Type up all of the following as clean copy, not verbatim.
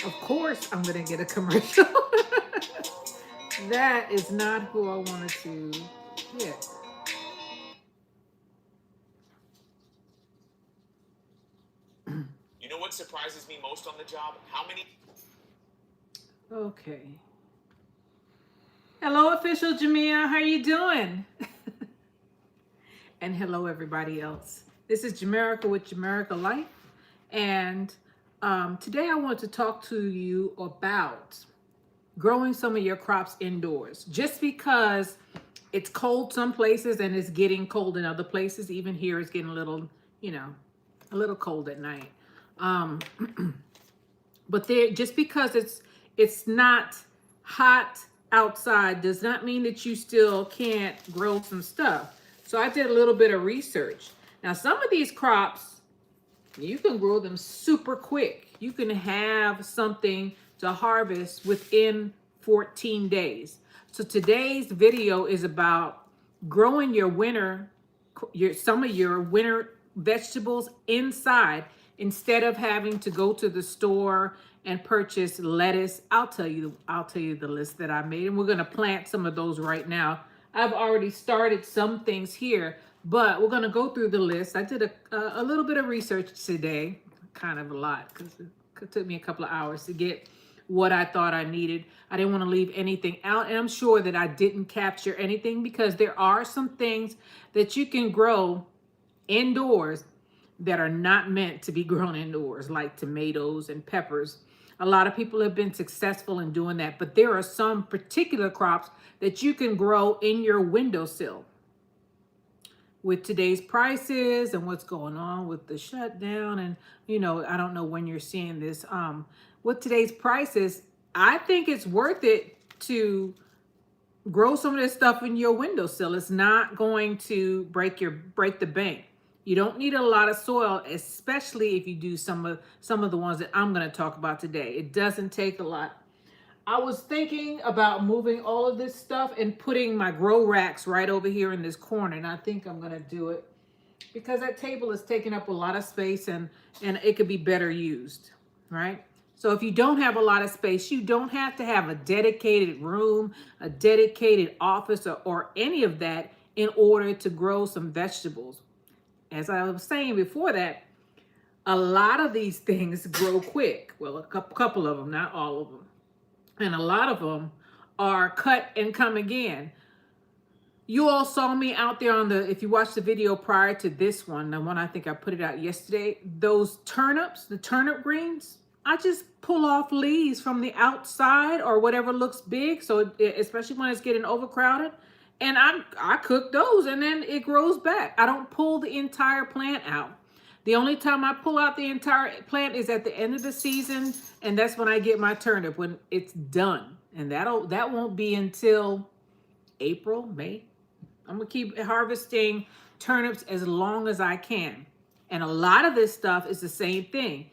Of course, I'm going to get a commercial. That is not who I wanted to get. You know what surprises me most on the job? How many. Okay. Hello, official Jamia. How are you doing? And hello, everybody else. This is Jamerica with Jamerica Life. And today I want to talk to you about growing some of your crops indoors. Just because it's cold some places and it's getting cold in other places, even here it's getting a little, a little cold at night. Um, but there, just because it's not hot outside does not mean that you still can't grow some stuff. So I did a little bit of research. Now, some of these crops, you can grow them super quick. You can have something to harvest within 14 days. So today's video is about growing your some of your winter vegetables inside instead of having to go to the store and purchase lettuce. I'll tell you the list that I made, and we're going to plant some of those right now. I've already started some things here, but we're going to go through the list. I did a little bit of research today, kind of a lot, because it took me a couple of hours to get what I thought I needed. I didn't want to leave anything out, and I'm sure that I didn't capture anything because there are some things that you can grow indoors that are not meant to be grown indoors, like tomatoes and peppers. A lot of people have been successful in doing that, but there are some particular crops that you can grow in your windowsill. With today's prices and what's going on with the shutdown, and I don't know when you're seeing this. With today's prices, I think it's worth it to grow some of this stuff in your windowsill. It's not going to break the bank. You don't need a lot of soil, especially if you do some of the ones that I'm going to talk about today. It doesn't take a lot. I was thinking about moving all of this stuff and putting my grow racks right over here in this corner, and I think I'm going to do it because that table is taking up a lot of space, and it could be better used, right? So if you don't have a lot of space, you don't have to have a dedicated room, a dedicated office, or any of that in order to grow some vegetables. As I was saying before that, a lot of these things grow quick. Well, a couple of them, not all of them. And a lot of them are cut and come again. You all saw me out there if you watched the video prior to this one, the one I think I put it out yesterday, those turnips, the turnip greens, I just pull off leaves from the outside or whatever looks big. So especially when it's getting overcrowded, and I cook those and then it grows back. I don't pull the entire plant out. The only time I pull out the entire plant is at the end of the season, and that's when I get my turnip, when it's done. And that won't be until April, May. I'm gonna keep harvesting turnips as long as I can. And a lot of this stuff is the same thing.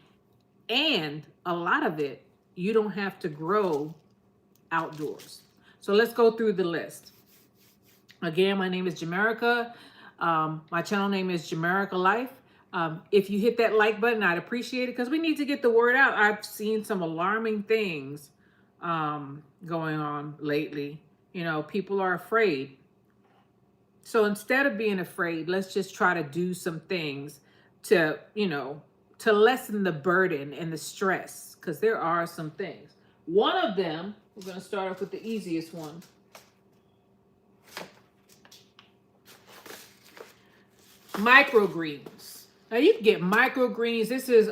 And a lot of it, you don't have to grow outdoors. So let's go through the list. Again, my name is Jamerica. My channel name is Jamerica Life. If you hit that like button, I'd appreciate it because we need to get the word out. I've seen some alarming things going on lately. People are afraid. So instead of being afraid, let's just try to do some things to, to lessen the burden and the stress, because there are some things. One of them, we're going to start off with the easiest one. Microgreens. Now you can get microgreens. This is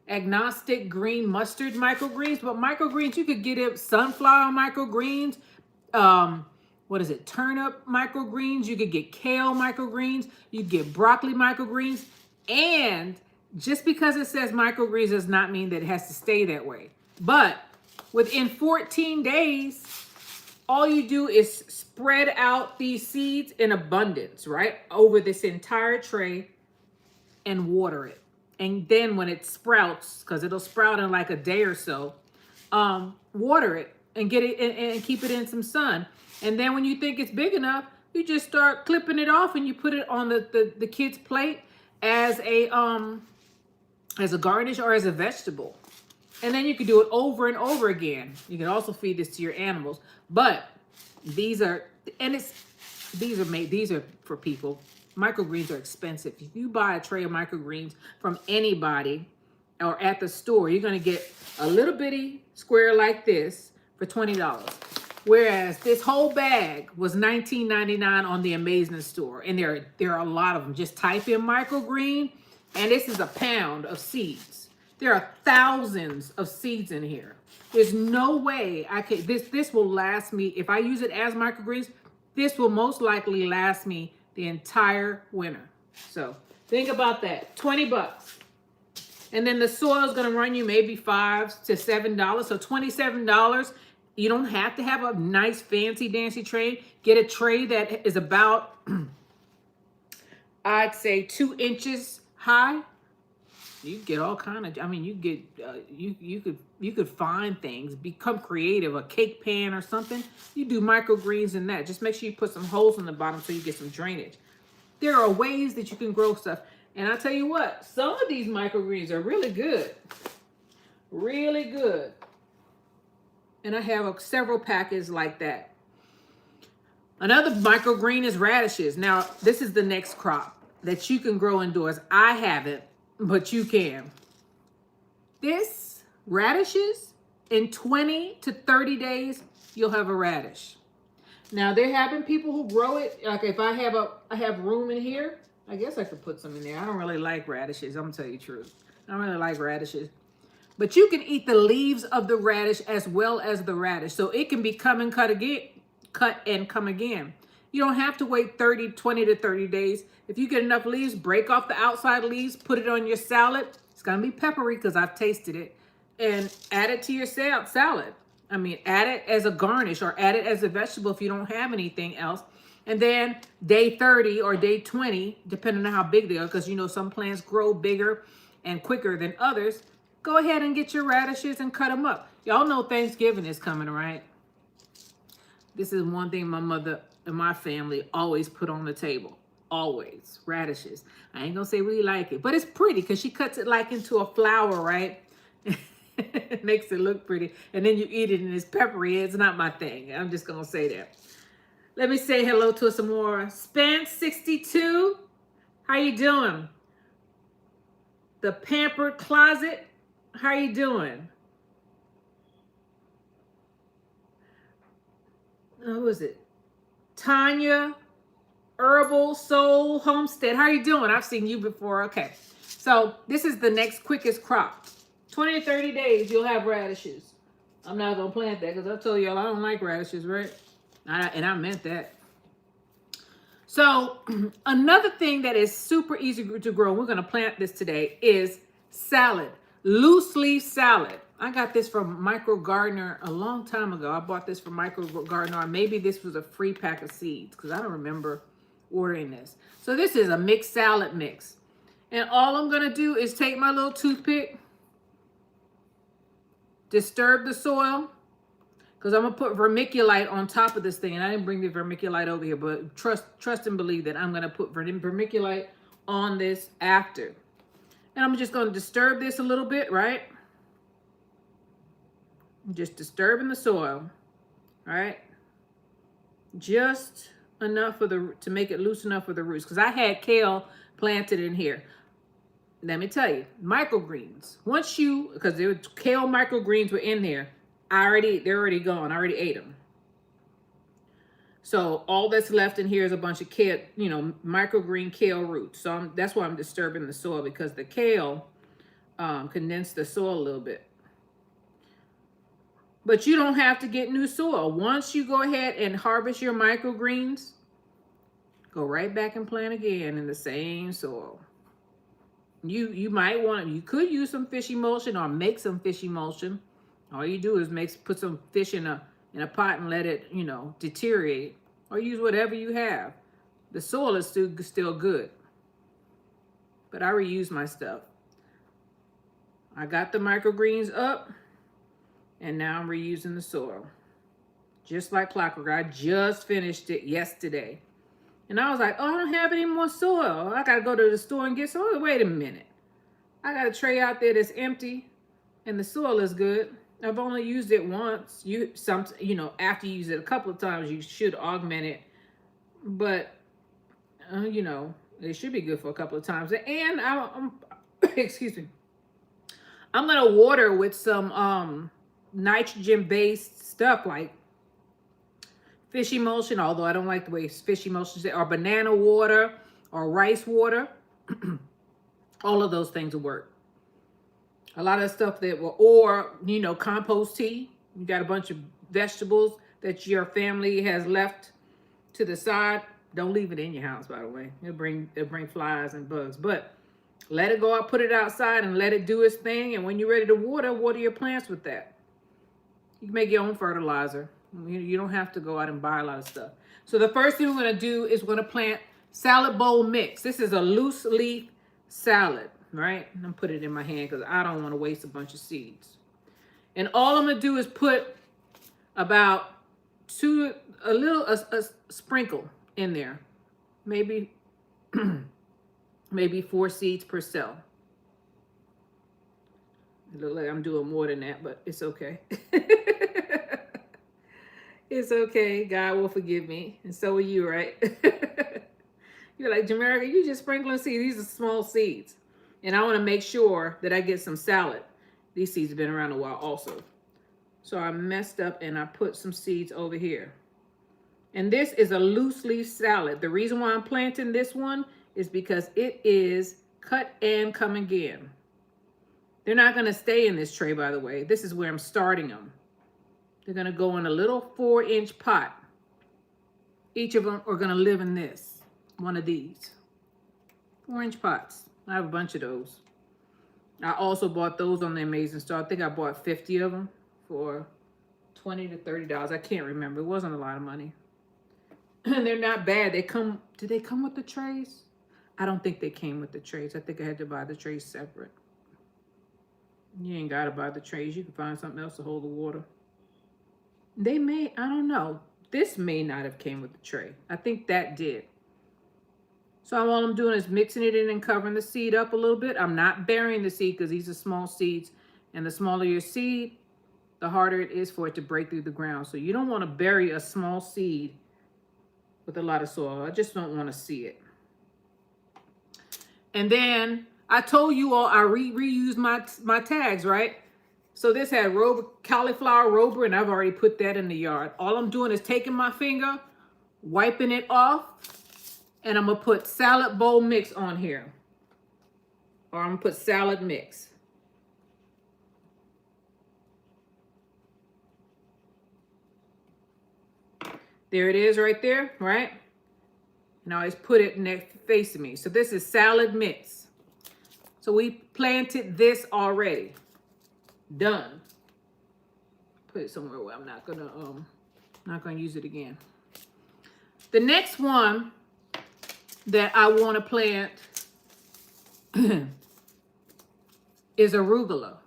agnostic green mustard microgreens, but microgreens, you could get it sunflower microgreens, what is it, turnip microgreens. You could get kale microgreens. You could get broccoli microgreens. And just because it says microgreens does not mean that it has to stay that way. But within 14 days, all you do is spread out these seeds in abundance, right, over this entire tray and water it. And then when it sprouts, because it'll sprout in like a day or so, water it and get it and keep it in some sun. And then when you think it's big enough, you just start clipping it off and you put it on the kid's plate as a garnish or as a vegetable. And then you can do it over and over again. You can also feed this to your animals. But these are, and these are for people. Microgreens are expensive. If you buy a tray of microgreens from anybody or at the store, you're going to get a little bitty square like this for $20. Whereas this whole bag was $19.99 on the Amazing store. And there are a lot of them. Just type in microgreen, and this is a pound of seeds. There are thousands of seeds in here. There's no way I could, this will last me, if I use it as microgreens, this will most likely last me the entire winter. So think about that, 20 bucks. And then the soil is going to run you maybe $5 to $7. So $27. You don't have to have a nice fancy dancy tray. Get a tray that is about, I'd say 2 inches high. You get all kind of, I mean, you get, you could find things, become creative, a cake pan or something. You do microgreens in that. Just make sure you put some holes in the bottom so you get some drainage. There are ways that you can grow stuff. And I'll tell you what, some of these microgreens are really good. Really good. And I have several packets like that. Another microgreen is radishes. Now, this is the next crop that you can grow indoors. I haven't, but you can. This radishes, in 20 to 30 days, you'll have a radish. Now, there have been people who grow it. Like if I have room in here, I guess I could put some in there. I don't really like radishes. I'm gonna tell you the truth. I don't really like radishes. But you can eat the leaves of the radish as well as the radish. So it can be cut and come again. You don't have to wait 20 to 30 days. If you get enough leaves, break off the outside leaves, put it on your salad. It's gonna be peppery because I've tasted it. And add it to your salad. I mean, add it as a garnish or add it as a vegetable if you don't have anything else. And then day 30 or day 20, depending on how big they are, because you know some plants grow bigger and quicker than others, go ahead and get your radishes and cut them up. Y'all know Thanksgiving is coming, right? This is one thing my mother and my family always put on the table. Always. Radishes. I ain't gonna say we like it, but it's pretty because she cuts it like into a flower, right? It makes it look pretty. And then you eat it and it's peppery. It's not my thing. I'm just gonna say that. Let me say hello to some more. Span62, how you doing? The Pampered Closet, how you doing? Who is it? Tanya, Herbal Soul Homestead, how you doing? I've seen you before. Okay, so this is the next quickest crop. 20 to 30 days, you'll have radishes. I'm not gonna plant that because I told y'all I don't like radishes, right? And I meant that. So another thing that is super easy to grow, we're going to plant this today, is salad. Loose leaf salad. I got this from Micro Gardener a long time ago. I bought this from Micro Gardener. Or maybe this was a free pack of seeds because I don't remember ordering this. So this is a mixed salad mix. And all I'm going to do is take my little toothpick, disturb the soil, because I'm going to put vermiculite on top of this thing. And I didn't bring the vermiculite over here, but trust and believe that I'm going to put vermiculite on this after. And I'm just going to disturb this a little bit, right? Just disturbing the soil, right? Just enough for to make it loose enough for the roots. Because I had kale planted in here. Let me tell you, microgreens. Once you, because there were kale microgreens were in there. They're already gone. I already ate them. So all that's left in here is a bunch of kale, microgreen kale roots. So that's why I'm disturbing the soil, because the kale condensed the soil a little bit. But you don't have to get new soil. Once you go ahead and harvest your microgreens, go right back and plant again in the same soil. You might want, you could use some fish emulsion or make some fish emulsion. All you do is put some fish in a pot and let it, deteriorate, or use whatever you have. The soil is still good. But I reuse my stuff. I got the microgreens up, and now I'm reusing the soil. Just like clockwork. I just finished it yesterday. And I was like, oh, I don't have any more soil. I got to go to the store and get some. Wait a minute. I got a tray out there that's empty. and the soil is good. I've only used it once. After you use it a couple of times, you should augment it. But it should be good for a couple of times. And I'm excuse me. I'm gonna water with some nitrogen based stuff like fish emulsion, although I don't like the way fish emulsions or banana water or rice water. All of those things will work. A lot of stuff or compost tea. You got a bunch of vegetables that your family has left to the side. Don't leave it in your house, by the way. It'll bring flies and bugs. But let it go out, put it outside, and let it do its thing. And when you're ready to water your plants with that. You can make your own fertilizer. You don't have to go out and buy a lot of stuff. So the first thing we're going to do is we're going to plant salad bowl mix. This is a loose leaf salad, right? I'm going to put it in my hand because I don't want to waste a bunch of seeds. And all I'm going to do is put about a sprinkle in there. Maybe 4 seeds per cell. It looks like I'm doing more than that, but it's okay. It's okay. God will forgive me. And so will you, right? You're like, Jamerica, you just sprinkling seeds. These are small seeds. And I want to make sure that I get some salad. These seeds have been around a while also. So I messed up and I put some seeds over here. And this is a loose leaf salad. The reason why I'm planting this one is because it is cut and come again. They're not going to stay in this tray, by the way. This is where I'm starting them. They're going to go in a little 4-inch pot. Each of them are going to live in one of these 4-inch pots. I have a bunch of those. I also bought those on the Amazing Store. I think I bought 50 of them for $20 to $30. I can't remember. It wasn't a lot of money. And they're not bad. Did they come with the trays? I don't think they came with the trays. I think I had to buy the trays separate. You ain't got to buy the trays. You can find something else to hold the water. I don't know. This may not have came with the tray. I think that did. So all I'm doing is mixing it in and covering the seed up a little bit. I'm not burying the seed because these are small seeds. And the smaller your seed, the harder it is for it to break through the ground. So you don't want to bury a small seed with a lot of soil. I just don't want to see it. And then I told you all I reused my tags, right? So this had cauliflower rober, and I've already put that in the yard. All I'm doing is taking my finger, wiping it off, and I'm going to put salad bowl mix on here. Or I'm going to put salad mix. There it is right there, right? And I always put it next facing me. So this is salad mix. So we planted this already. Done. Put it somewhere where I'm not gonna use it again. The next one that I want to plant is arugula.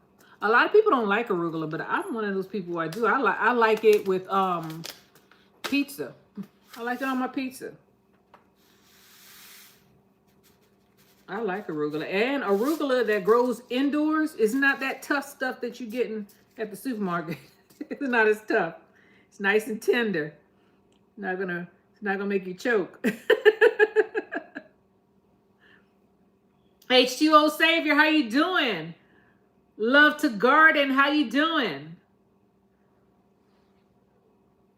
A lot of people don't like arugula, but I'm one of those people who I do. I like it with pizza. I like it on my pizza. I like arugula. And arugula that grows indoors is not that tough stuff that you're getting at the supermarket. It's not as tough. It's nice and tender. It's not gonna make you choke. H2O Savior, how you doing? Love to Garden, how you doing?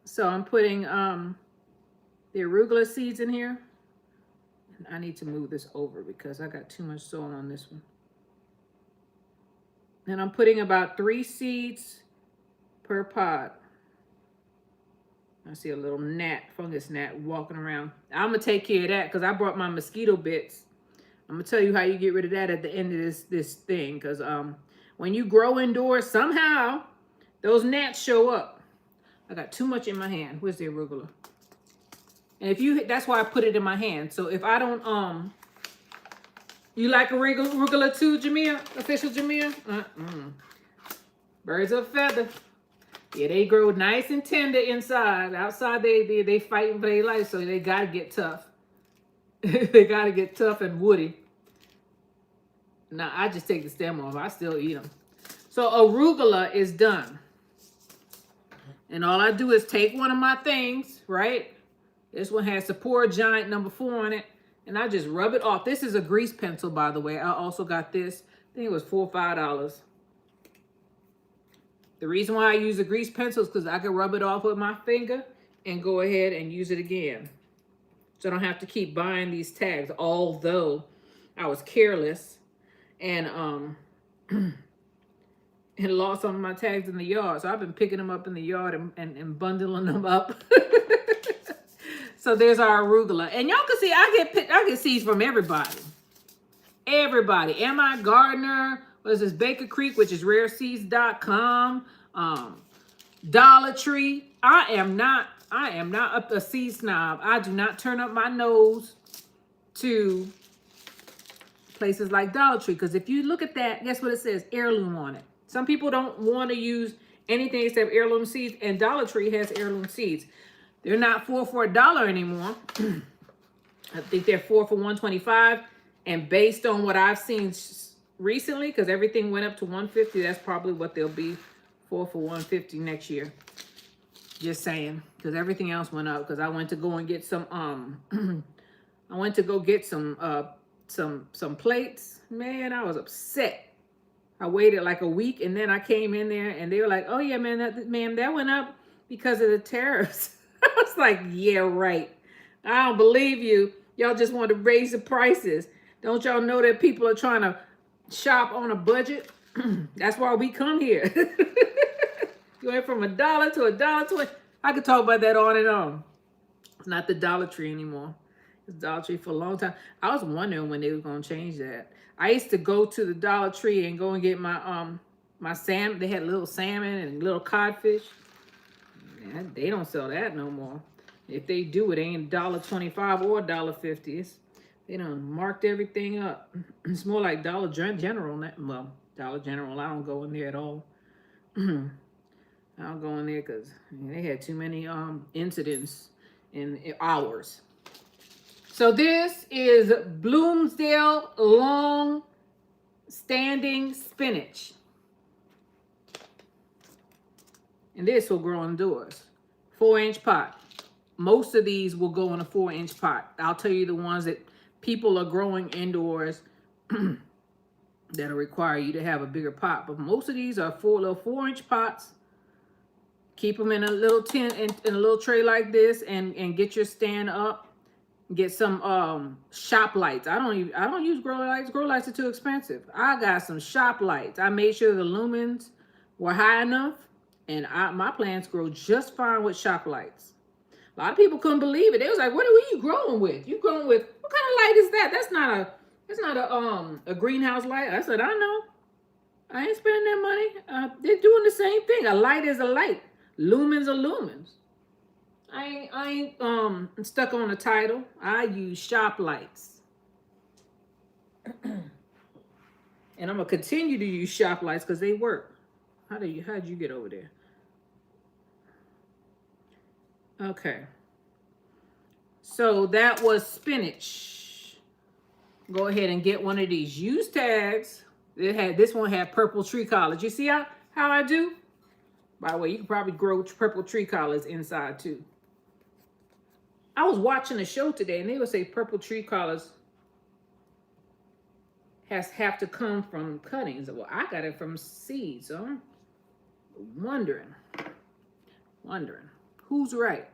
So I'm putting the arugula seeds in here. I need to move this over because I got too much soil on this one. And I'm putting about 3 seeds per pot. I see a little fungus gnat walking around. I'm going to take care of that because I brought my mosquito bits. I'm going to tell you how you get rid of that at the end of this thing. Because when you grow indoors, somehow those gnats show up. I got too much in my hand. Where's the arugula? And that's why I put it in my hand. So if I don't, you like arugula too, Jamia? Official Jamia? Birds of a feather. Yeah, they grow nice and tender inside. Outside, they fighting for their life, so they gotta get tough. They gotta get tough and woody. Now I just take the stem off. I still eat them. So arugula is done. And all I do is take one of my things, right? This one has Support Giant #4 on it. And I just rub it off. This is a grease pencil, by the way. I also got this. I think it was $4 or $5. The reason why I use a grease pencil is because I can rub it off with my finger and go ahead and use it again. So I don't have to keep buying these tags, although I was careless and and lost some of my tags in the yard. So I've been picking them up in the yard and bundling them up. So there's our arugula. And y'all can see I get seeds from everybody. Everybody. M.I. Gardner, what is this? Baker Creek, which is rareseeds.com. Dollar Tree. I am not a seed snob. I do not turn up my nose to places like Dollar Tree. Because if you look at that, guess what it says? Heirloom on it. Some people don't want to use anything except heirloom seeds, and Dollar Tree has heirloom seeds. They're not 4 for $1 anymore. I think they're 4 for $1.25. And based on what I've seen recently, because everything went up to $1.50, that's probably what they'll be, 4 for $1.50 next year. Just saying, because everything else went up. Because I went to go and get some I went to go get some plates. Man, I was upset. I waited like a week, and then I came in there, and they were like, "Oh yeah, man, that went up because of the tariffs." I was like, "Yeah, right. I don't believe you. Y'all just want to raise the prices. Don't y'all know that people are trying to shop on a budget? That's why we come here." You went from $1 to $1.20. I could talk about that on and on. It's not the Dollar Tree anymore. It's Dollar Tree for a long time. I was wondering when they were going to change that. I used to go to the Dollar Tree and go and get my my salmon. They had little salmon and little codfish. Man, they don't sell that no more. If they do, it ain't $1.25 or $1.50. They done marked everything up. It's more like Dollar General. Well, Dollar General, I don't go in there at all. I don't go in there because they had too many incidents in hours. So this is Bloomsdale long standing spinach. And this will grow indoors. 4-inch pot. Most of these will go in a 4-inch pot. I'll tell you the ones that people are growing indoors that'll require you to have a bigger pot. But most of these are little 4-inch pots. Keep them in a little tin, in a little tray like this, and get your stand up. Get some shop lights. I don't use grow lights. Grow lights are too expensive. I got some shop lights. I made sure the lumens were high enough, and my plants grow just fine with shop lights. A lot of people couldn't believe it. They was like, "What are you growing with? You growing with what kind of light is that? That's not a greenhouse light." I said, "I know. I ain't spending that money. They're doing the same thing. A light is a light. Lumens are lumens. I ain't stuck on a title. I use shop lights." And I'm gonna continue to use shop lights because they work. How'd you get over there? Okay. So that was spinach. Go ahead and get one of these. Use tags. This one had purple tree collard. You see how I do? By the way, you can probably grow purple tree collards inside too. I was watching a show today, and they would say purple tree collards have to come from cuttings. Well, I got it from seeds, so I'm wondering who's right.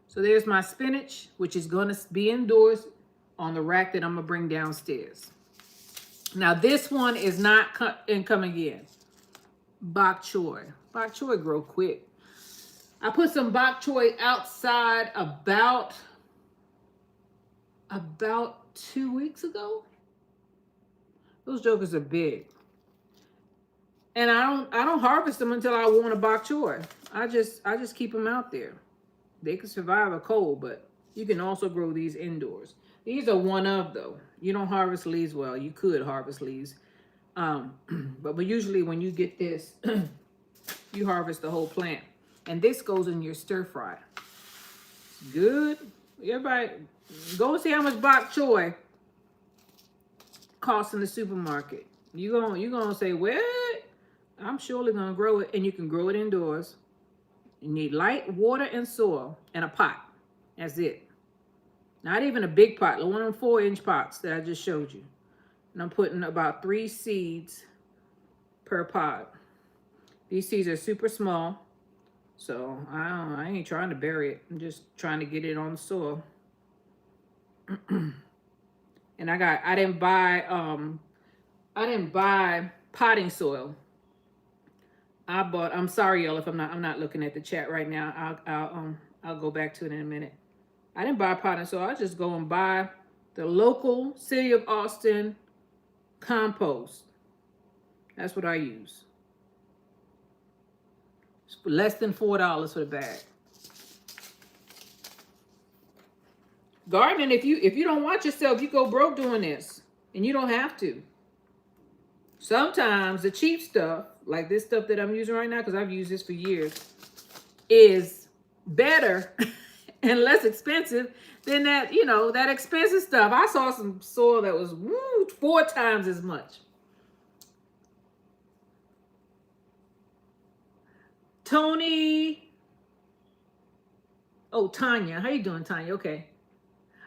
So there's my spinach, which is going to be indoors on the rack that I'm going to bring downstairs. Now, this one is not coming in. Bok choy. Bok choy grow quick. I put some bok choy outside about 2 weeks ago. Those jokers are big. And I don't harvest them until I want a bok choy. I just keep them out there. They can survive a cold, but you can also grow these indoors. These are one of though. You don't harvest leaves. Well, you could harvest leaves. But usually when you get this, you harvest the whole plant. And this goes in your stir fry. Good. Everybody, go and see how much bok choy costs in the supermarket. You're gonna say, what? I'm surely gonna grow it, and you can grow it indoors. You need light water and soil and a pot. That's it. Not even a big pot, one of them 4-inch pots that I just showed you. And I'm putting about 3 seeds per pot. These seeds are super small, so I ain't trying to bury it. I'm just trying to get it on the soil. And I didn't buy potting soil. I'm sorry y'all if I'm not looking at the chat right now. I'll go back to it in a minute. I didn't buy potting soil. I just go and buy the local City of Austin compost. That's what I use. It's for less than $4 for the bag. Gardening, if you don't watch yourself, you go broke doing this. And you don't have to. Sometimes the cheap stuff, like this stuff that I'm using right now, because I've used this for years, is better and less expensive than that, that expensive stuff. I saw some soil that was 4 times as much. Tony. Oh, Tanya. How you doing, Tanya? Okay.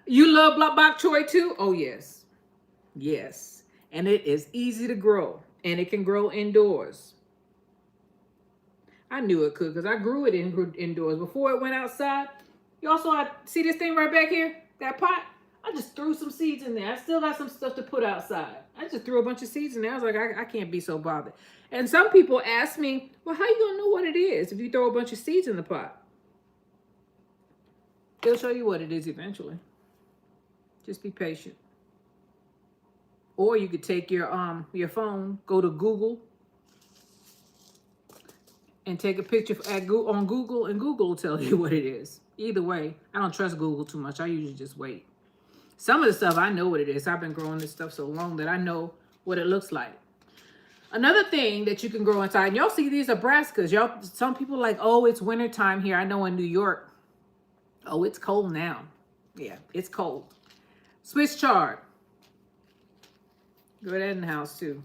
You love bok choy too? Oh, yes. Yes. And it is easy to grow. And it can grow indoors. I knew it could because I grew it indoors. Before it went outside, you also see this thing right back here? That pot? I just threw some seeds in there. I still got some stuff to put outside. I just threw a bunch of seeds in there. I was like, I can't be so bothered. And some people ask me, well, how you going to know what it is if you throw a bunch of seeds in the pot? They'll show you what it is eventually. Just be patient. Or you could take your phone, go to Google, and take a picture on Google, and Google will tell you what it is. Either way, I don't trust Google too much. I usually just wait. Some of the stuff, I know what it is. I've been growing this stuff so long that I know what it looks like. Another thing that you can grow inside, and y'all see these are brassicas. Some people are like, oh, it's wintertime here. I know in New York, oh, it's cold now. Yeah, it's cold. Swiss chard. Grow that in the house too.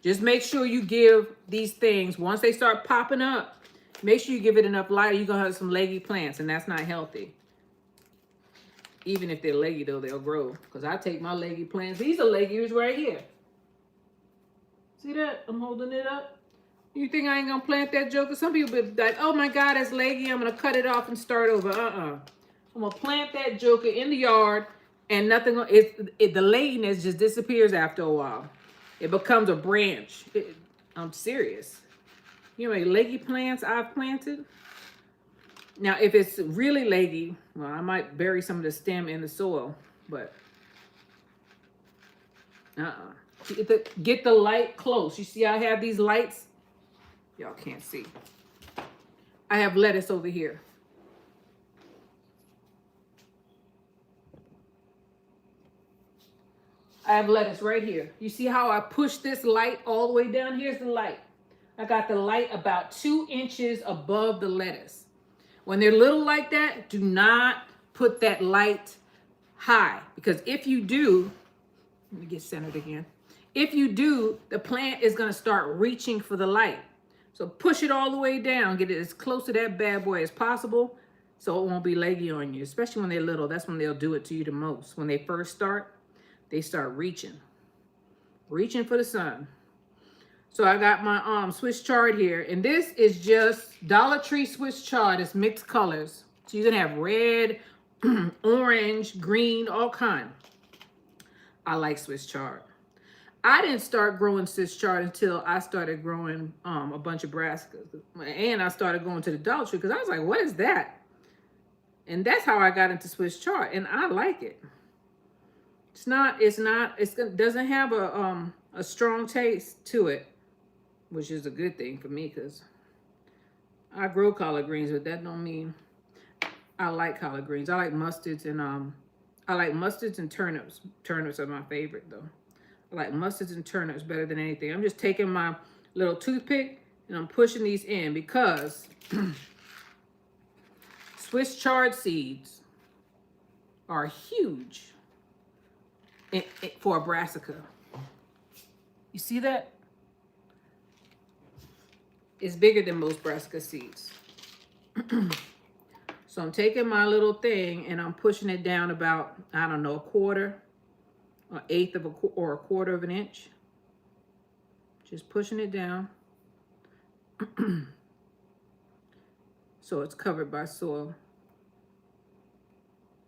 Just make sure you give these things, once they start popping up, make sure you give it enough light or you're going to have some leggy plants, and that's not healthy. Even if they're leggy, though, they'll grow. Because I take my leggy plants. These are leggies right here. See that? I'm holding it up. You think I ain't going to plant that joker? Some people be like, oh my God, that's leggy. I'm going to cut it off and start over. I'm going to plant that joker in the yard, and nothing, the legginess just disappears after a while. It becomes a branch. I'm serious. You know how many leggy plants I've planted? Now, if it's really leggy, well, I might bury some of the stem in the soil, but Get the light close. You see I have these lights? Y'all can't see. I have lettuce over here. I have lettuce right here. You see how I push this light all the way down? Here's the light. I got the light about 2 inches above the lettuce. When they're little like that, do not put that light high, because if you do, let me get centered again. If you do, the plant is going to start reaching for the light. So push it all the way down. Get it as close to that bad boy as possible so it won't be leggy on you, especially when they're little. That's when they'll do it to you the most. When they first start, they start reaching for the sun. So I got my Swiss chard here, and this is just Dollar Tree Swiss chard. It's mixed colors. So you're gonna have red, orange, green, all kind. I like Swiss chard. I didn't start growing Swiss chard until I started growing a bunch of brassicas, and I started going to the Dollar Tree because I was like, what is that? And that's how I got into Swiss chard, and I like it. It doesn't have a strong taste to it, which is a good thing for me because I grow collard greens, but that don't mean I like collard greens. I like mustards and turnips. Turnips are my favorite though. I like mustards and turnips better than anything. I'm just taking my little toothpick and I'm pushing these in because Swiss chard seeds are huge for a brassica. You see that? It's bigger than most brassica seeds. So I'm taking my little thing and I'm pushing it down about, I don't know, a quarter, or eighth of or a quarter of an inch. Just pushing it down. So it's covered by soil.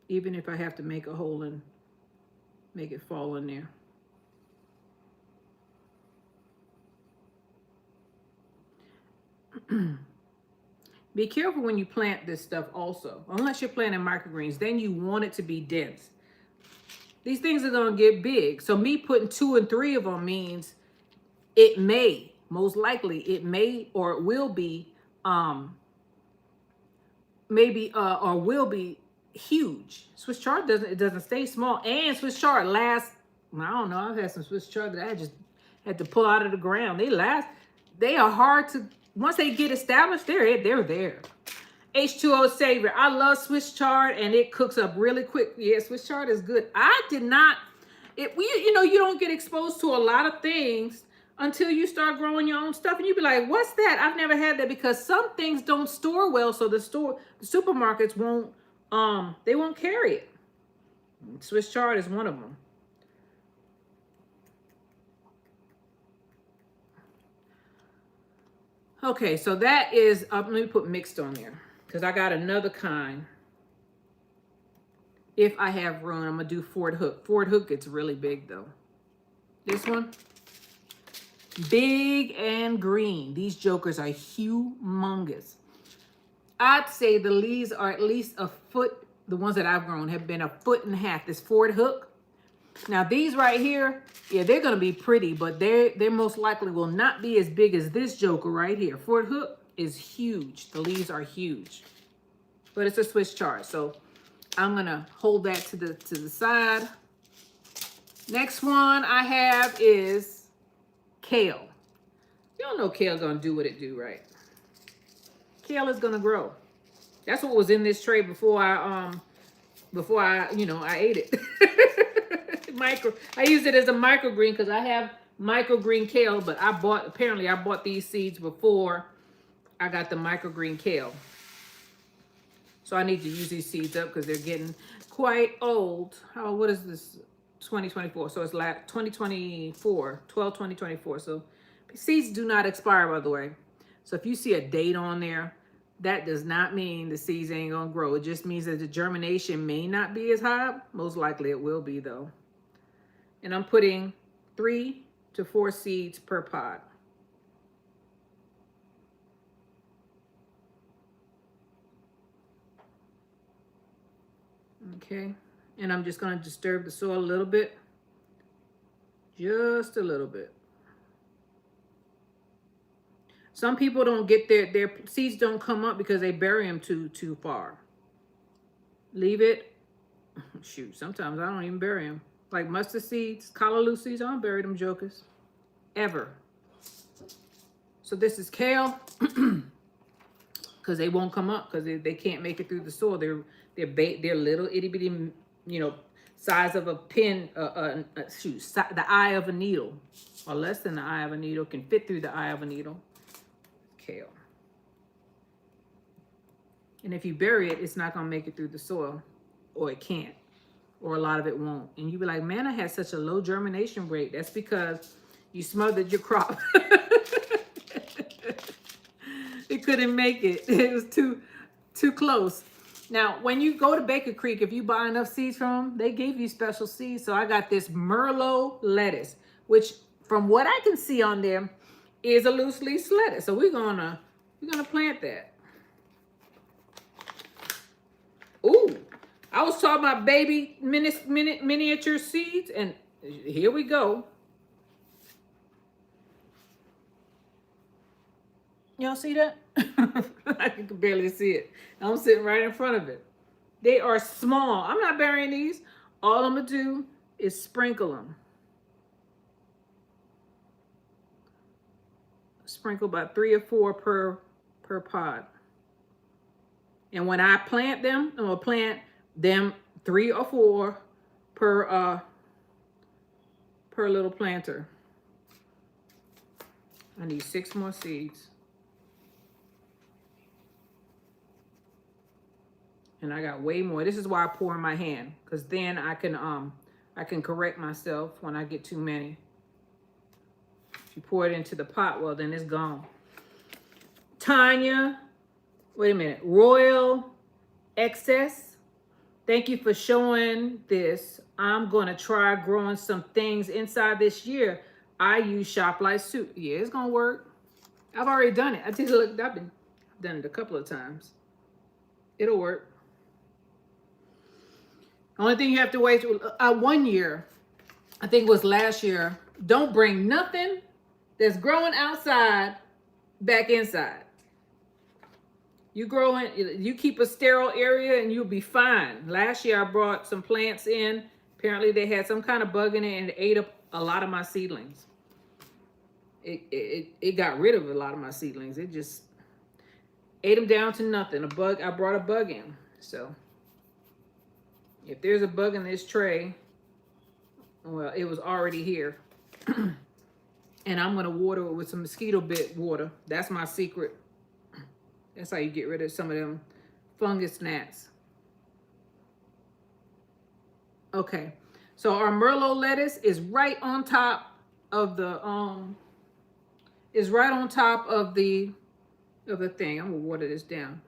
Even if I have to make a hole and make it fall in there. Be careful when you plant this stuff also. Unless you're planting microgreens, then you want it to be dense. These things are going to get big. So me putting 2 and 3 of them means it may, most likely, it may or it will be, maybe, or will be huge. Swiss chard doesn't stay small. And Swiss chard lasts, I don't know, I've had some Swiss chard that I just had to pull out of the ground. They are hard to, once they get established, they're there. H2O savior. I love Swiss chard and it cooks up really quick. Yeah, Swiss chard is good. I did not, you know, you don't get exposed to a lot of things until you start growing your own stuff and you be like, what's that? I've never had that, because some things don't store well, so the supermarkets won't, they won't carry it. Swiss chard is one of them. Okay, so that is, let me put mixed on there because I got another kind. If I have room, I'm gonna do Ford Hook. Ford Hook gets really big though. This one, big and green. These jokers are humongous. I'd say the leaves are at least a foot. The ones that I've grown have been a foot and a half. This Ford Hook. Now these right here, yeah, they're gonna be pretty, but they most likely will not be as big as this joker right here. Ford Hook is huge. The leaves are huge, but it's a Swiss chard, so I'm gonna hold that to the side. Next one I have is kale. Y'all know kale gonna do what it do, right? Kale is gonna grow. That's what was in this tray before I I ate it. I use it as a microgreen because I have microgreen kale, but apparently I bought these seeds before I got the microgreen kale. So I need to use these seeds up because they're getting quite old. What is this? 2024. So it's like 2024, 2024. So seeds do not expire, by the way. So if you see a date on there, that does not mean the seeds ain't gonna grow. It just means that the germination may not be as high. Most likely it will be though. And I'm putting 3 to 4 seeds per pod. Okay, and I'm just gonna disturb the soil a little bit. Just a little bit. Some people don't get their seeds don't come up because they bury them too far. Leave it. Shoot, sometimes I don't even bury them. Like mustard seeds, callaloo seeds, I don't bury them jokers. Ever. So this is kale. Because they won't come up because they can't make it through the soil. They're little itty bitty, size of a pin. The eye of a needle, or less than the eye of a needle, can fit through the eye of a needle. Kale. And if you bury it, it's not gonna make it through the soil, or it can't, or a lot of it won't. And you be like, man, I had such a low germination rate. That's because you smothered your crop. It couldn't make it. It was too close. Now, when you go to Baker Creek, if you buy enough seeds from them, they gave you special seeds. So I got this Merlot lettuce, which from what I can see on there is a loose leaf lettuce. So we're gonna plant that. Ooh, I was talking about baby miniature seeds, and here we go. Y'all see that? I can barely see it. I'm sitting right in front of it. They are small. I'm not burying these. All I'm gonna do is sprinkle them. Sprinkle about 3 or 4 per pod. And when I plant them, I'm gonna plant them 3 or 4 per little planter. I need 6 more seeds. And I got way more. This is why I pour in my hand, because then I can correct myself when I get too many. If you pour it into the pot, well, then it's gone. Tanya, wait a minute. Royal Excess, thank you for showing this. I'm going to try growing some things inside this year. I use ShopLite soup. Yeah, it's going to work. I've already done it. I take a look. I've done it a couple of times. It'll work. Only thing you have to wait 1 year, I think it was last year. Don't bring nothing that's growing outside back inside. You keep a sterile area and you'll be fine. Last year I brought some plants in. Apparently they had some kind of bug in it and it ate up a lot of my seedlings. It got rid of a lot of my seedlings. It just ate them down to nothing. I brought a bug in. So if there's a bug in this tray, well, it was already here. And I'm going to water it with some mosquito bit water. That's my secret. That's how you get rid of some of them fungus gnats. Okay. So our Merlot lettuce is right on top of the thing. I'm going to water this down.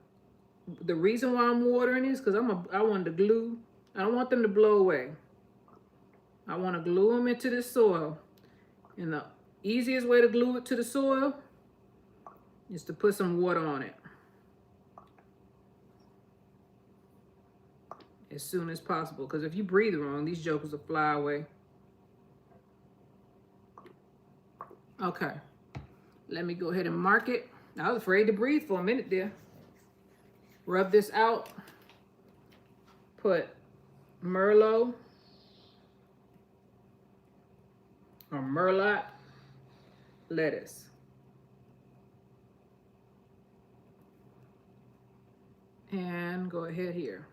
The reason why I'm watering this because I want the glue. I don't want them to blow away. I want to glue them into the soil. And the easiest way to glue it to the soil is to put some water on it as soon as possible. Because if you breathe wrong, these jokers will fly away. Okay. Let me go ahead and mark it. I was afraid to breathe for a minute there. Rub this out. Put Merlot or Merlot lettuce. And go ahead here.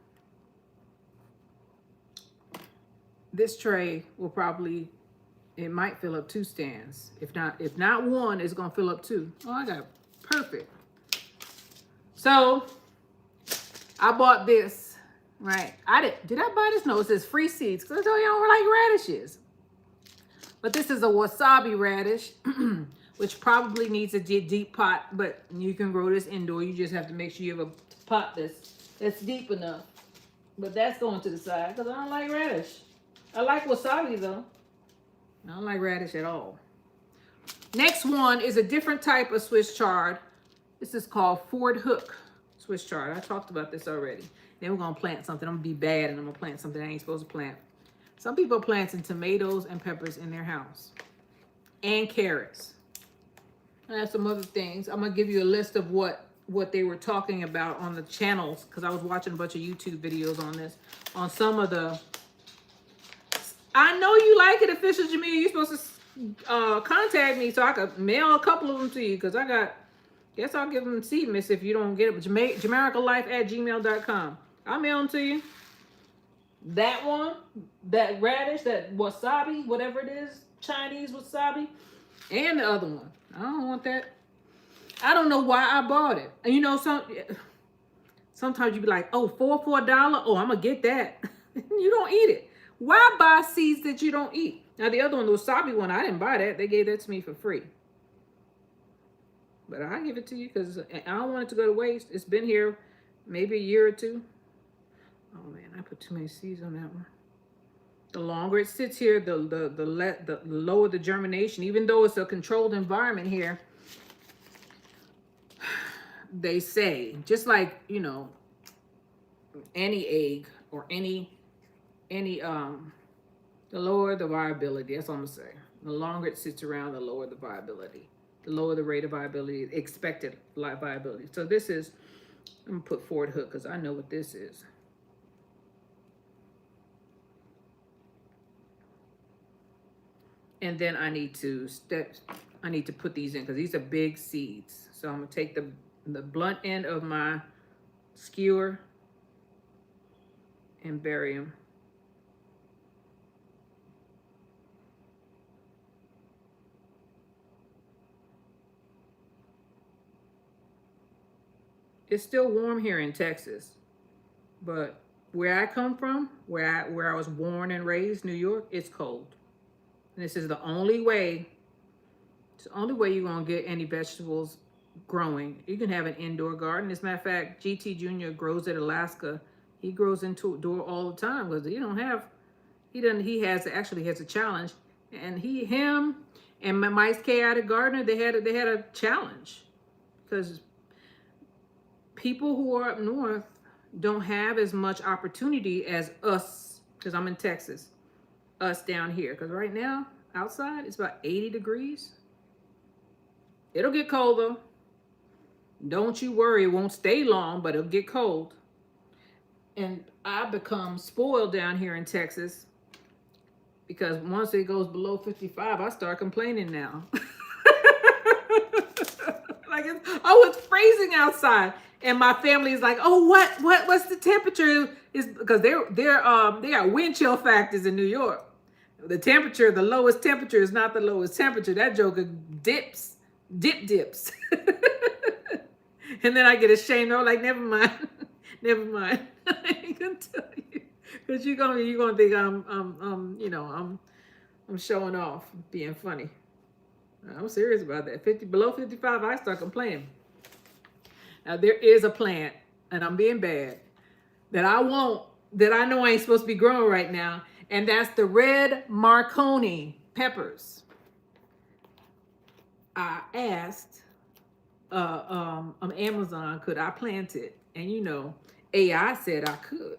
This tray will probably, it might fill up 2 stands. If not one, it's gonna fill up 2. Oh, I got it. Perfect. So I bought this, right? Did I buy this? No, it says free seeds, because I told you I don't like radishes. But this is a wasabi radish, which probably needs a deep pot, but you can grow this indoor. You just have to make sure you have a pot that's deep enough. But that's going to the side because I don't like radish. I like wasabi though. I don't like radish at all. Next one is a different type of Swiss chard. This is called Ford Hook Swiss chard. I talked about this already. Then we're going to plant something. I'm going to be bad and I'm going to plant something I ain't supposed to plant. Some people are planting tomatoes and peppers in their house. And carrots. I have some other things. I'm going to give you a list of what they were talking about on the channels, because I was watching a bunch of YouTube videos on this. On some of the... I know you like it, Official Jamil. You're supposed to contact me so I could mail a couple of them to you, because I got... Guess I'll give them seed miss if you don't get it. JamericaLife@gmail.com. I'll mail them to you. That one, that radish, that wasabi, whatever it is, Chinese wasabi, and the other one. I don't want that. I don't know why I bought it. And you know, sometimes you be like, oh, for $1, oh, I'm going to get that. You don't eat it. Why buy seeds that you don't eat? Now, the other one, the wasabi one, I didn't buy that. They gave that to me for free. But I'll give it to you because I don't want it to go to waste. It's been here maybe a year or 2. Oh man, I put too many seeds on that one. The longer it sits here, the lower the germination. Even though it's a controlled environment here, they say, just like, you know, any egg or any the lower the viability. That's all I'm gonna say. The longer it sits around, the lower the viability. The lower the rate of viability, expected viability. So this is, I'm gonna put Ford Hook because I know what this is. And then I need to put these in because these are big seeds. So I'm gonna take the blunt end of my skewer and bury them. It's still warm here in Texas. But where I come from, where I was born and raised, New York, it's cold. And this is the only way. It's the only way you're gonna get any vegetables growing. You can have an indoor garden. As a matter of fact, GT Junior grows in Alaska. He grows indoor all the time because he don't have. He doesn't. He has actually has a challenge, and him and my Mike's Chaotic Gardener, they had a challenge because people who are up north don't have as much opportunity as us, because I'm in Texas, us down here. Because right now, outside, it's about 80 degrees. It'll get colder. Don't you worry, it won't stay long, but it'll get cold. And I become spoiled down here in Texas because once it goes below 55, I start complaining now. Like, oh, it's freezing outside, and my family is like, oh, what's the temperature? Is because they got wind chill factors in New York. The lowest temperature is not the lowest temperature. That joker dips. And then I get ashamed. I'm like, never mind. Never mind. I ain't gonna tell you. Because you're gonna think I'm showing off, being funny. I'm serious about that. Below 55, I start complaining. Now there is a plant, and I'm being bad, that I know I ain't supposed to be growing right now, and that's the red Marconi peppers. I asked on Amazon, could I plant it? And AI said I could.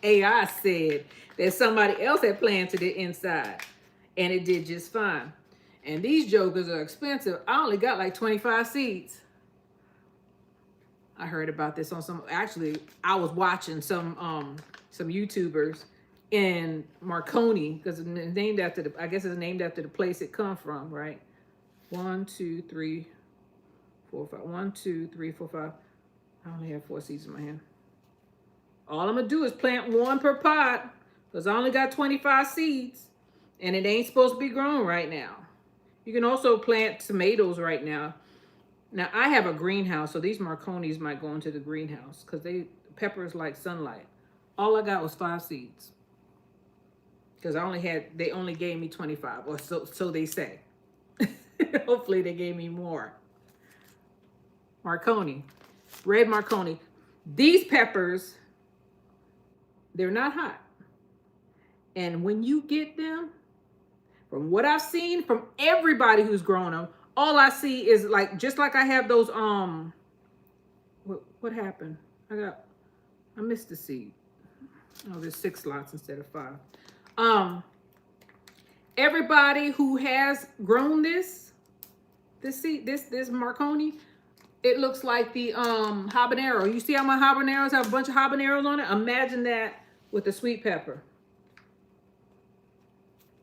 AI said that somebody else had planted it inside, and it did just fine. And these jokers are expensive. I only got like 25 seeds. I heard about this on actually, I was watching some YouTubers in Marconi, because it's named after I guess it's named after the place it come from, right? 1, 2, 3, 4, 5. 1, 2, 3, 4, 5. I only have 4 seeds in my hand. All I'm gonna do is plant one per pot, because I only got 25 seeds, and it ain't supposed to be grown right now. You can also plant tomatoes right now. Now I have a greenhouse, so these Marconis might go into the greenhouse because peppers like sunlight. All I got was 5 seeds because they only gave me 25, or so they say. Hopefully they gave me more. Marconi, red Marconi. These peppers, they're not hot, and when you get them, from what I've seen from everybody who's grown them, all I see is just like I have those what happened? I missed the seed. Oh, there's 6 lots instead of 5. Everybody who has grown this seed, this Marconi, it looks like the habanero. You see how my habaneros have a bunch of habaneros on it? Imagine that with the sweet pepper.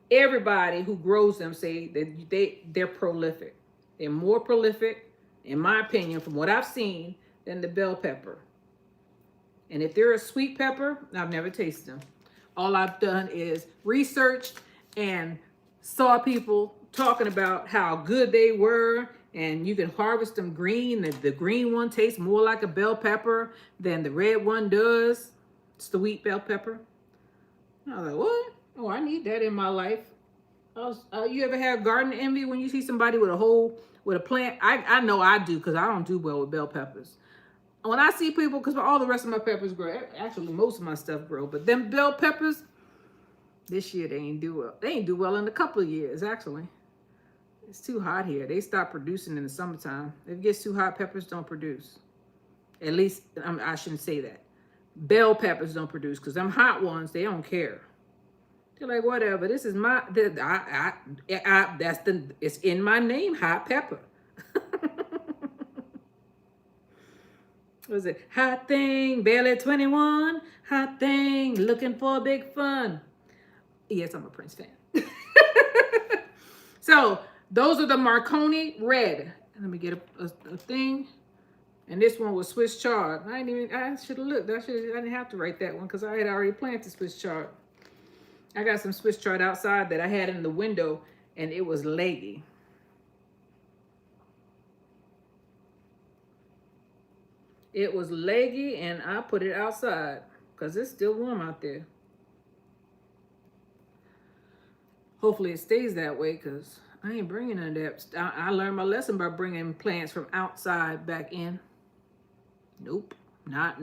Everybody who grows them say that they're prolific. They're more prolific, in my opinion, from what I've seen, than the bell pepper. And if they're a sweet pepper, I've never tasted them. All I've done is researched and saw people talking about how good they were, and you can harvest them green. The green one tastes more like a bell pepper than the red one does. Sweet bell pepper. I was like, what? Oh, I need that in my life. You ever have garden envy when you see somebody with a plant? I know I do, because I don't do well with bell peppers. When I see people, because all the rest of my peppers grow, actually most of my stuff grow, but them bell peppers, this year they ain't do well. They ain't do well in a couple of years, actually. It's too hot here. They stop producing in the summertime. If it gets too hot, peppers don't produce. At least, I shouldn't say that. Bell peppers don't produce, because them hot ones, they don't care. They're like, whatever. This is it's in my name, hot pepper. What is it? Hot thing, barely 21. Hot thing, looking for big fun. Yes, I'm a Prince fan. So those are the Marconi red. Let me get a thing. And this one was Swiss chard. I should have looked. I didn't have to write that one because I had already planted Swiss chard. I got some Swiss chard outside that I had in the window, and it was leggy. It was leggy, and I put it outside because it's still warm out there. Hopefully it stays that way because I ain't bringing none of that. I learned my lesson by bringing plants from outside back in. Nope. Not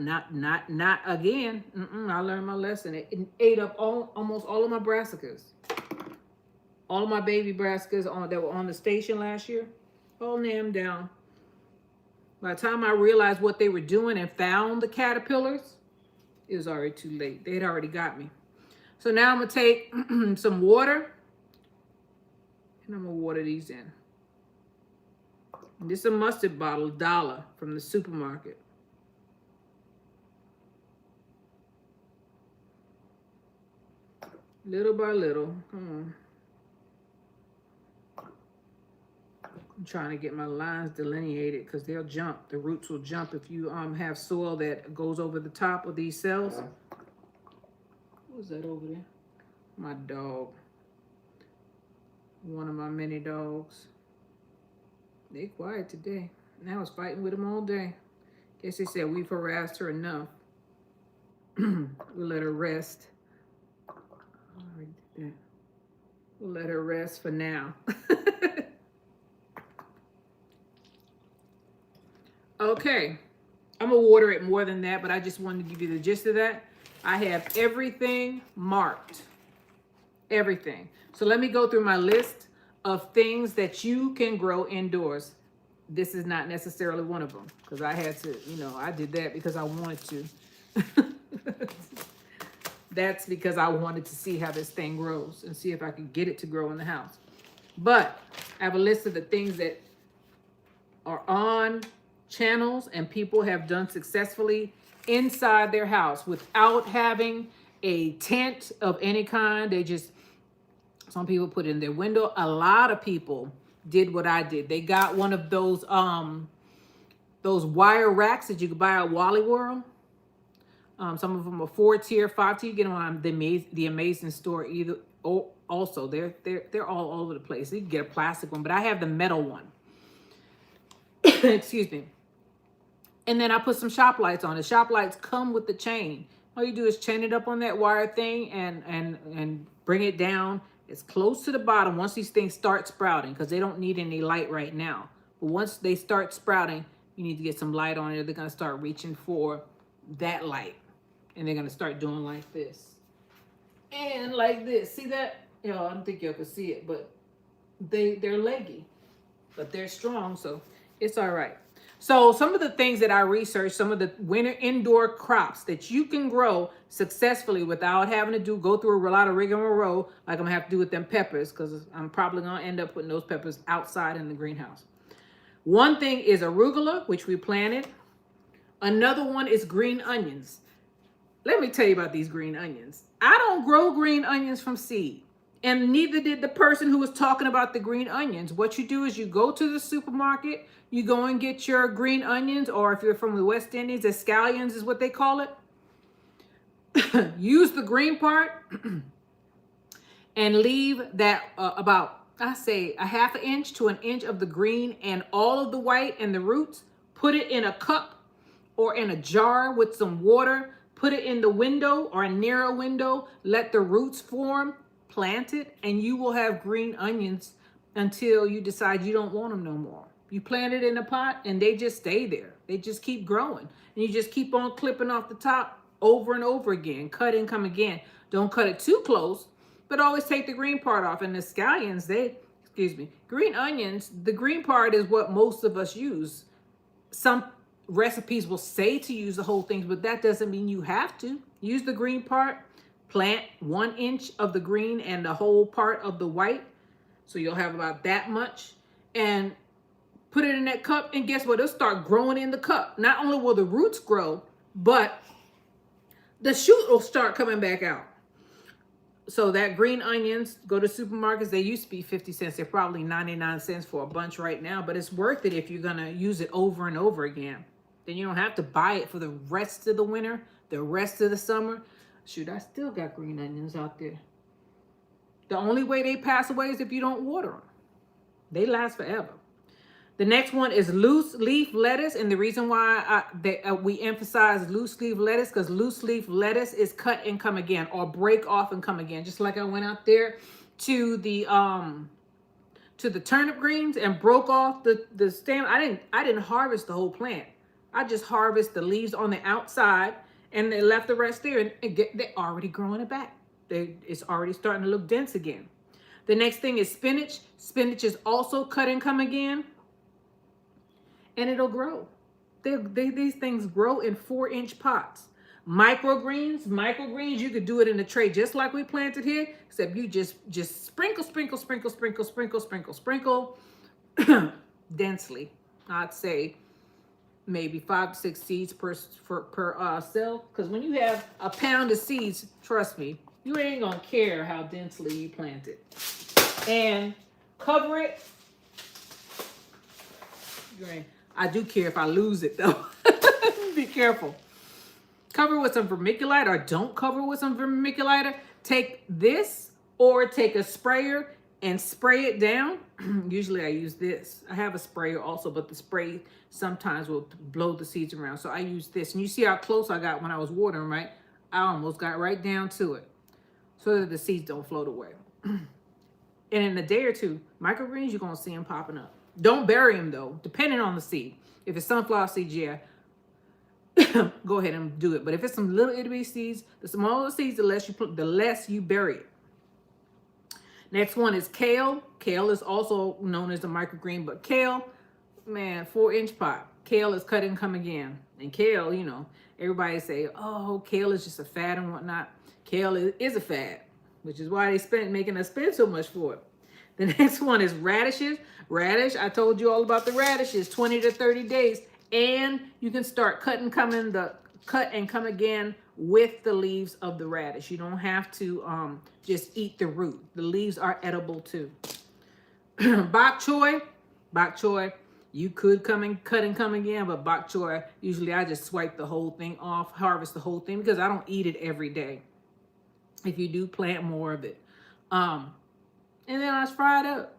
again. I learned my lesson. It ate up almost all of my brassicas. All of my baby brassicas that were on the station last year. All named down. By the time I realized what they were doing and found the caterpillars, it was already too late. They had already got me. So now I'm going to take some water. And I'm going to water these in. And this is a mustard bottle, $1 from the supermarket. Little by little. Come on. I'm trying to get my lines delineated because they'll jump. The roots will jump if you have soil that goes over the top of these cells. What was that over there? My dog. One of my many dogs. They quiet today. And I was fighting with them all day. Guess they said we've harassed her enough. We'll let her rest. We'll let her rest for now. Okay. I'm going to water it more than that, but I just wanted to give you the gist of that. I have everything marked. Everything. So let me go through my list of things that you can grow indoors. This is not necessarily one of them because I had to, I did that because I wanted to. That's because I wanted to see how this thing grows and see if I could get it to grow in the house. But I have a list of the things that are on channels and people have done successfully inside their house without having a tent of any kind. Some people put it in their window. A lot of people did what I did. They got one of those wire racks that you could buy at Wally World. Some of them are 4-tier, 5-tier. You get them on the Amazing store either. Also, they're all over the place. You can get a plastic one, but I have the metal one. Excuse me. And then I put some shop lights on. The shop lights come with the chain. All you do is chain it up on that wire thing and bring it down as close to the bottom once these things start sprouting, because they don't need any light right now. But once they start sprouting, you need to get some light on it. They're going to start reaching for that light. And they're going to start doing like this. And like this. See that? I don't think y'all can see it, but they're leggy. But they're strong, so it's all right. So some of the things that I researched, some of the winter indoor crops that you can grow successfully without having to go through a lot of rigmarole, like I'm going to have to do with them peppers, because I'm probably going to end up putting those peppers outside in the greenhouse. One thing is arugula, which we planted. Another one is green onions. Let me tell you about these green onions. I don't grow green onions from seed. And neither did the person who was talking about the green onions. What you do is you go to the supermarket, you go and get your green onions, or if you're from the West Indies, scallions is what they call it. Use the green part and leave that about, I say, a ½ inch to an inch of the green and all of the white and the roots. Put it in a cup or in a jar with some water. Put it in the window or near a window. Let the roots form. Plant it, and you will have green onions until you decide you don't want them no more. You plant it in a pot and they just stay there. They just keep growing. And you just keep on clipping off the top over and over again. Cut and come again. Don't cut it too close, but always take the green part off. And the scallions, green onions, the green part is what most of us use. Some recipes will say to use the whole thing, but that doesn't mean you have to. Use the green part. Plant 1 inch of the green and the whole part of the white. So you'll have about that much. And put it in that cup. And guess what? It'll start growing in the cup. Not only will the roots grow, but the shoot will start coming back out. So that green onions, go to supermarkets. They used to be 50 cents. They're probably 99 cents for a bunch right now. But it's worth it if you're going to use it over and over again. Then you don't have to buy it for the rest of the winter, the rest of the summer. Shoot, I still got green onions out there. The only way they pass away is if you don't water them. They last forever. The next one is loose leaf lettuce. And the reason why we emphasize loose leaf lettuce, because loose leaf lettuce is cut and come again, or break off and come again. Just like I went out there to the turnip greens and broke off the stem. I didn't harvest the whole plant. I just harvest the leaves on the outside, and they left the rest there, and they're already growing it back. It's already starting to look dense again. The next thing is spinach. Spinach is also cut and come again, and it'll grow. These things grow in 4-inch pots. Microgreens, you could do it in a tray just like we planted here, except you just sprinkle densely. I'd say maybe 5 to 6 seeds per cell, because when you have a pound of seeds, trust me, you ain't gonna care how densely you plant it. And cover it. I do care if I lose it though. Be careful. Cover with some vermiculite, or don't cover with some vermiculite. Take this or take a sprayer and spray it down. Usually I use this. I have a sprayer also, but the spray sometimes will blow the seeds around. So I use this. And you see how close I got when I was watering, right? I almost got right down to it so that the seeds don't float away. And in a day or two, microgreens, you're going to see them popping up. Don't bury them though, depending on the seed. If it's sunflower seeds, yeah, go ahead and do it. But if it's some little itty bitty seeds, the smaller the seeds, the less you bury it. Next one is kale. Kale is also known as a microgreen, but kale, man, 4-inch pot. Kale is cut and come again. And kale, you know, everybody say, oh, kale is just a fad and whatnot. Kale is a fad, which is why making us spend so much for it. The next one is radishes. Radish, I told you all about the radishes, 20 to 30 days. And you can start cut and come again with the leaves of the radish. You don't have to just eat the root. The leaves are edible too. Bok choy, you could cut and come again, but bok choy, usually I just swipe the whole thing off, harvest the whole thing, because I don't eat it every day. If you do, plant more of it. And then I fry it up.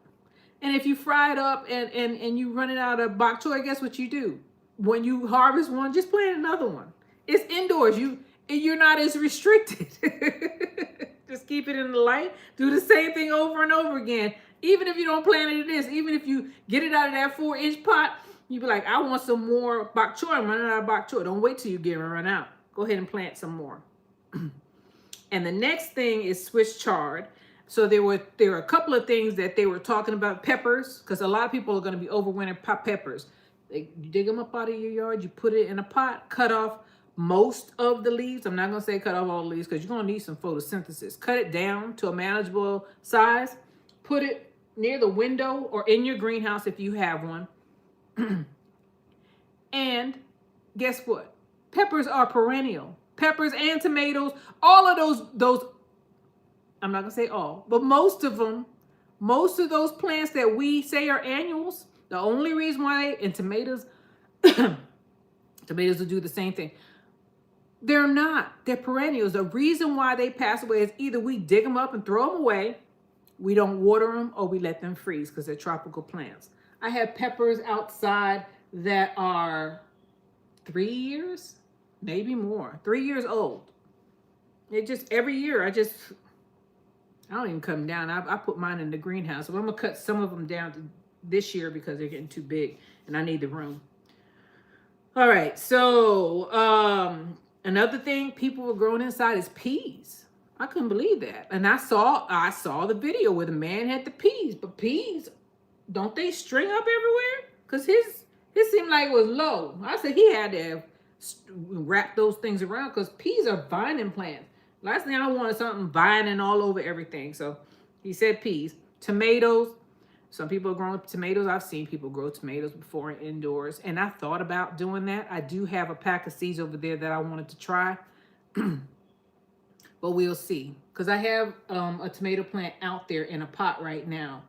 And if you fry it up and you run it out of bok choy, guess what you do? When you harvest one, just plant another one. It's indoors. You're not as restricted. Just keep it in the light. Do the same thing over and over again. Even if you don't plant it in this, even if you get it out of that 4-inch pot, you be like, I want some more bok choy. I'm running out of bok choy. Don't wait till you get it run out. Go ahead and plant some more. And the next thing is Swiss chard. So there were a couple of things that they were talking about. Peppers, because a lot of people are going to be overwintering peppers. You dig them up out of your yard, you put it in a pot, cut off most of the leaves. I'm not going to say cut off all the leaves, because you're going to need some photosynthesis. Cut it down to a manageable size. Put it near the window or in your greenhouse if you have one. And guess what? Peppers are perennial. Peppers and tomatoes, all of those, I'm not going to say all, but most of them, most of those plants that we say are annuals, the only reason why, and tomatoes, tomatoes will do the same thing. They're not. They're perennials. The reason why they pass away is either we dig them up and throw them away, we don't water them, or we let them freeze because they're tropical plants. I have peppers outside that are 3 years, maybe more, 3 years old. It just, every year, I don't even cut them down. I put mine in the greenhouse. So I'm going to cut some of them down this year because they're getting too big and I need the room. All right. So another thing people were growing inside is peas. I couldn't believe that. And I saw the video where the man had the peas. But peas, don't they string up everywhere? Because his seemed like it was low. I said he had to wrap those things around, because peas are vining plants. Last thing I wanted something vining all over everything. So he said peas. Tomatoes. Some people are growing tomatoes. I've seen people grow tomatoes before indoors. And I thought about doing that. I do have a pack of seeds over there that I wanted to try. But we'll see. Because I have a tomato plant out there in a pot right now.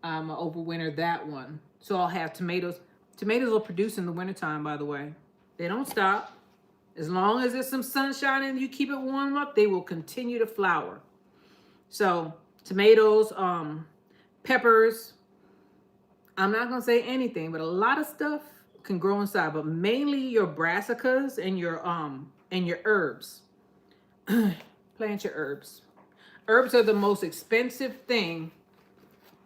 I'm going to overwinter that one. So I'll have tomatoes. Tomatoes will produce in the wintertime, by the way. They don't stop. As long as there's some sunshine and you keep it warm up, they will continue to flower. So tomatoes, peppers, I'm not gonna say anything, but a lot of stuff can grow inside, but mainly your brassicas and your herbs. Plant your herbs. Herbs are the most expensive thing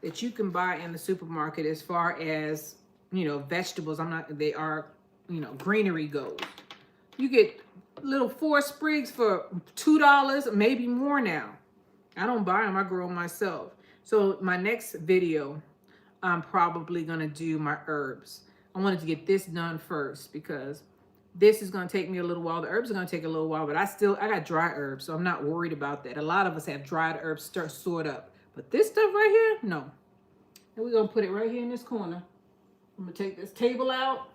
that you can buy in the supermarket as far as, vegetables. They are, greenery goes. You get little 4 sprigs for $2, maybe more now. I don't buy them, I grow them myself. So my next video, I'm probably gonna do my herbs. I wanted to get this done first because this is gonna take me a little while. The herbs are gonna take a little while, but I got dry herbs, so I'm not worried about that. A lot of us have dried herbs stored up. But this stuff right here, no. And we're gonna put it right here in this corner. I'm gonna take this table out,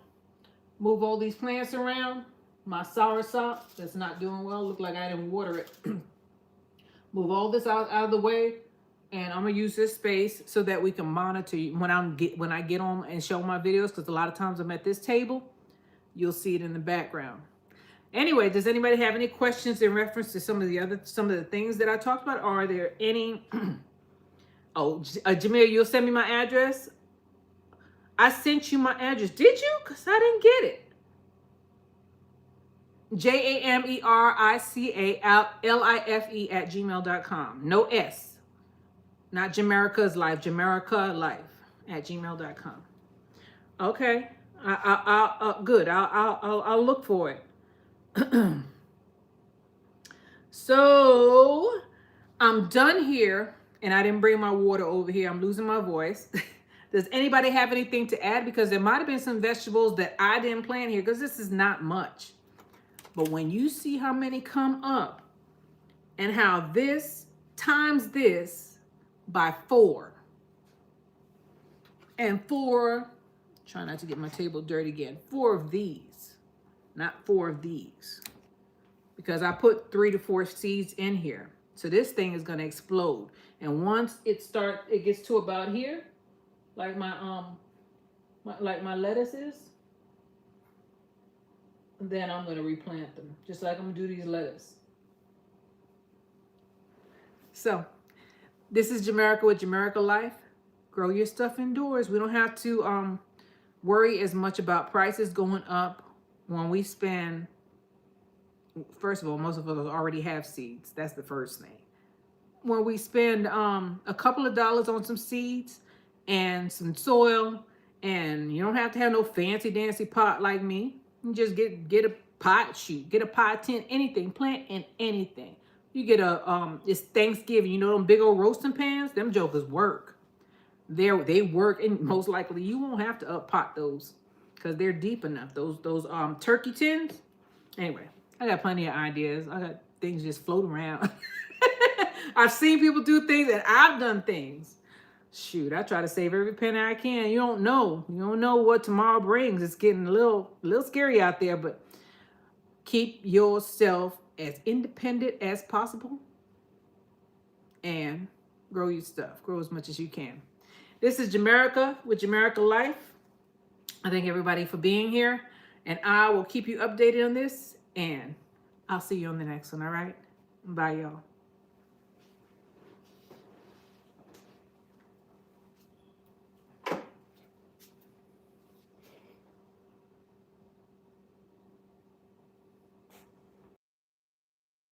move all these plants around. My soursop that's not doing well, look like I didn't water it. Move all this out of the way, and I'm gonna use this space so that we can monitor you when I get on and show my videos, because a lot of times I'm at this table, you'll see it in the background. Anyway, does anybody have any questions in reference to some of the things that I talked about? Or are there any? Oh, Jamil, you'll send me my address. I sent you my address. Did you? Because I didn't get it. JAMERICALIFE No S. Not Jamerica's Life. Jamerica Life @gmail.com. Okay. Good. I'll look for it. So I'm done here, and I didn't bring my water over here. I'm losing my voice. Does anybody have anything to add? Because there might have been some vegetables that I didn't plant here, because this is not much. But when you see how many come up and how this times this by 4 and 4, try not to get my table dirty again, 4 of these, not 4 of these, because I put 3 to 4 seeds in here. So this thing is going to explode. And once it gets to about here, like my lettuces, then I'm going to replant them, just like I'm going to do these lettuce. So this is Jamerica with Jamerica Life. Grow your stuff indoors. We don't have to worry as much about prices going up when we spend. First of all, most of us already have seeds. That's the first thing. When we spend a couple of dollars on some seeds and some soil, and you don't have to have no fancy dancy pot like me. You just get a pot, get a pot tin, anything, plant in anything. You get it's Thanksgiving, them big old roasting pans, them jokers work. They work, and most likely you won't have to up pot those because they're deep enough. Those turkey tins. Anyway, I got plenty of ideas. I got things just floating around. I've seen people do things, and I've done things. Shoot, I try to save every penny I can. You don't know what tomorrow brings. It's getting a little scary out there, but keep yourself as independent as possible and grow your stuff. Grow as much as you can. This is Jamerica with Jamerica Life. I thank everybody for being here, and I will keep you updated on this, and I'll see you on the next one, all right? Bye, y'all.